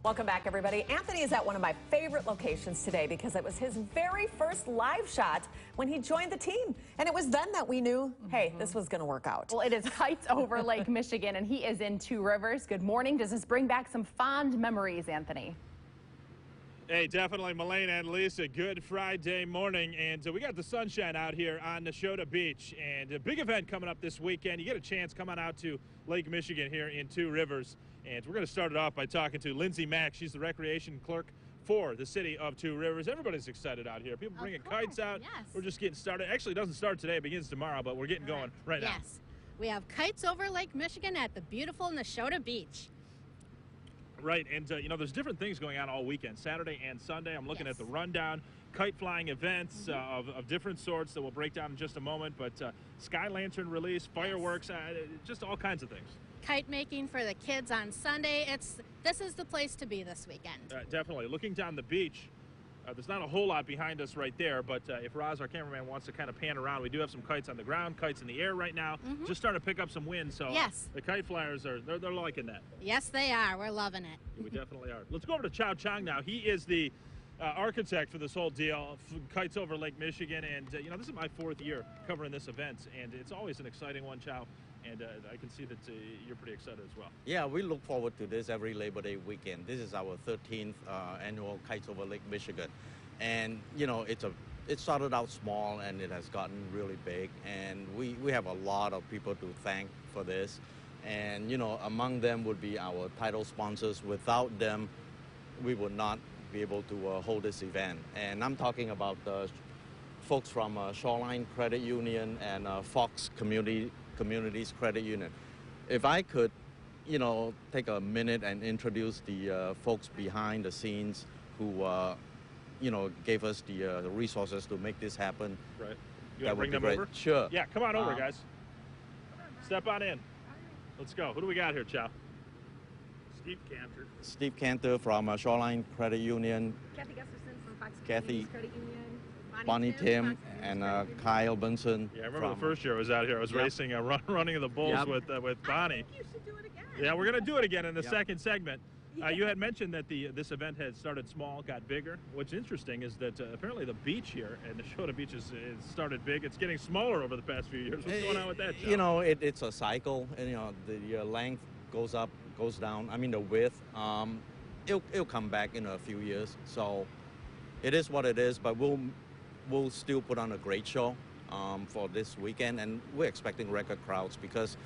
Welcome back, everybody. Anthony is at one of my favorite locations today because it was his very first live shot when he joined the team. And it was then that we knew, hey, this was going to work out. Well, it is Kites over Lake Michigan, and he is in Two Rivers. Good morning. Does this bring back some fond memories, Anthony? Hey, definitely, Melaine and Lisa, good Friday morning, and we got the sunshine out here on Neshota Beach, and a big event coming up this weekend. You get a chance, come on out to Lake Michigan here in Two Rivers, and we're going to start it off by talking to Lindsay Mack. She's the recreation clerk for the city of Two Rivers. Everybody's excited out here. People bringing kites out. Yes. We're just getting started. Actually, it doesn't start today. It begins tomorrow, but we're getting going right now. Yes. We have Kites over Lake Michigan at the beautiful Neshota Beach. Right, and you know, there's different things going on all weekend, Saturday and Sunday. I'm looking at the rundown, kite flying events of different sorts that we'll break down in just a moment, but sky lantern release, fireworks, just all kinds of things. Kite making for the kids on Sunday. This is the place to be this weekend. Definitely. Looking down the beach, there's not a whole lot behind us right there, but if Roz, our cameraman, wants to kind of pan around, we do have some kites on the ground, kites in the air right now. Just starting to pick up some wind, so yes, the kite flyers they're liking that. Yes, they are. We're loving it. We definitely are. Let's go over to Chow Chong now. He is the architect for this whole deal, Kites over Lake Michigan, and you know, this is my 4th year covering this event, and it's always an exciting one, Chow. And I can see that you're pretty excited as well. Yeah, we look forward to this every Labor Day weekend. This is our 13th annual Kites over Lake Michigan. And, you know, it started out small and it has gotten really big. And we have a lot of people to thank for this. And, you know, among them would be our title sponsors. Without them, we would not be able to hold this event. And I'm talking about the folks from Shoreline Credit Union and Fox Communities Credit Union. If I could, you know, take a minute and introduce the folks behind the scenes who, you know, gave us the resources to make this happen. Right. You want to bring them over? Sure. Yeah, come on over, guys. Step on in. Let's go. Who do we got here, Chow? Steve Cantor. Steve Cantor from Shoreline Credit Union. Kathy Gustafson from Fox Kathy. Credit Union. Bonnie Tim and Kyle Bunsen. Yeah, I remember the first year I was out here. I was racing, running of the bulls with Bonnie. I think you should do it again. Yeah, we're going to do it again in the second segment. You had mentioned that this event had started small, got bigger. What's interesting is that apparently the beach here at Neshota Beach is started big. It's getting smaller over the past few years. What's going on with that, Joe? You know, it's a cycle. And, you know, the length goes up, goes down. I mean, the width. It'll come back in a few years. So it is what it is, but we'll still put on a great show for this weekend, and we're expecting record crowds because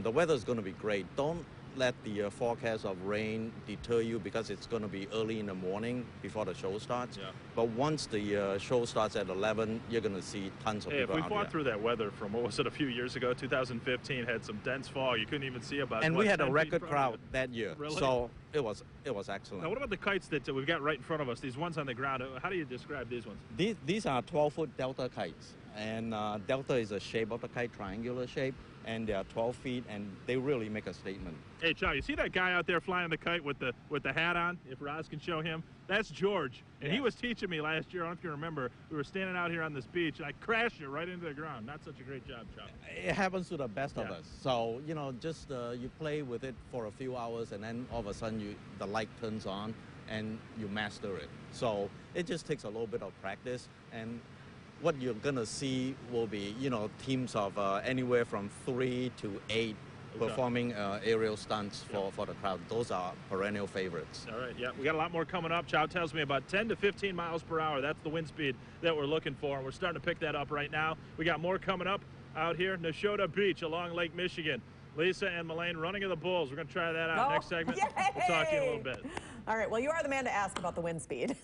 the weather is going to be great. Don't let the forecast of rain deter you because it's going to be early in the morning before the show starts. Yeah. But once the show starts at 11, you're going to see tons of people out If we fought through that weather from, what was it, a few years ago, 2015, had some dense fog. You couldn't even see about and we had a record crowd that year. Really? So it was excellent. Now, what about the kites that we've got right in front of us, these ones on the ground? How do you describe these ones? These are 12-foot Delta kites. And Delta is a shape of the kite, triangular shape, and they are 12 feet, and they really make a statement. Hey, Chow, you see that guy out there flying the kite with the hat on? If Roz can show him, that's George, and he was teaching me last year. I don't know if you remember. We were standing out here on this beach, and I crashed it right into the ground. Not such a great job, Chow. It happens to the best of us. So you know, just you play with it for a few hours, and then all of a sudden the light turns on, and you master it. So it just takes a little bit of practice, and what you're gonna see will be, you know, teams of anywhere from 3 to 8 performing aerial stunts for the crowd. Those are perennial favorites. All right, yeah, we got a lot more coming up. Chow tells me about 10 to 15 miles per hour. That's the wind speed that we're looking for, and we're starting to pick that up right now. We got more coming up out here, Neshota Beach along Lake Michigan. Lisa and Melaine running of the bulls. We're going to try that out next segment. Yay! We'll talk to you in a little bit. All right, well, you are the man to ask about the wind speed.